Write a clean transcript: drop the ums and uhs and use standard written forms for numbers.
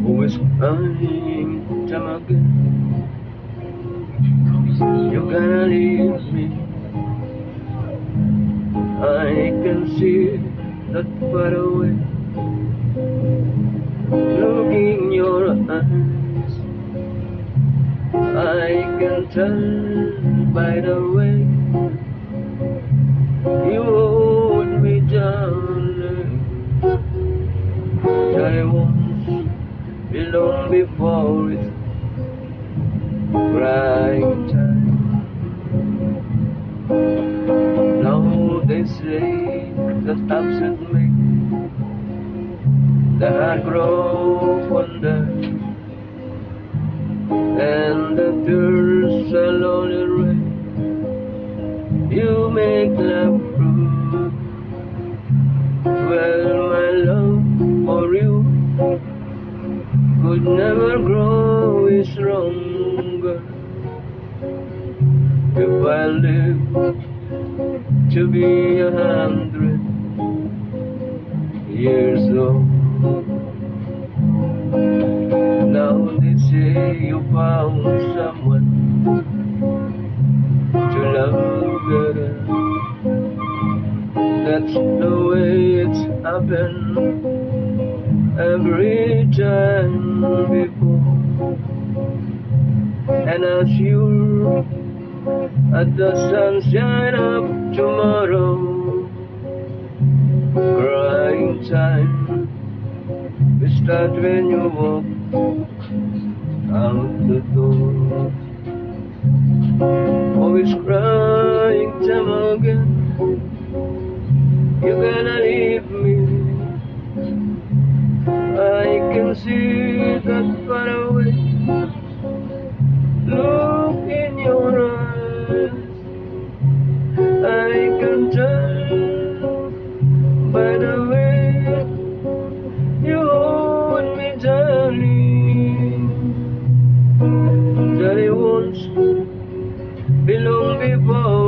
Always crying time again. You're gonna leave me. I can see that far away. Look in your eyes, I can tell by the way you hold me down. That it once belonged before it's crying time. Now they say that absent me, the heart grows fonder, and the tears are only red. You make love prove. Well, my love for you could never grow stronger if I live to be 100 years old. Now they say you found someone to love better. That's the way it's happened every time before. And as sure as the sunshine of tomorrow, crying time we start when you walk out the door. Always crying time again. You're gonna leave me. I can see that far away. Look in your eyes, I can tell by the way you hold me, darling, that it once belonged before.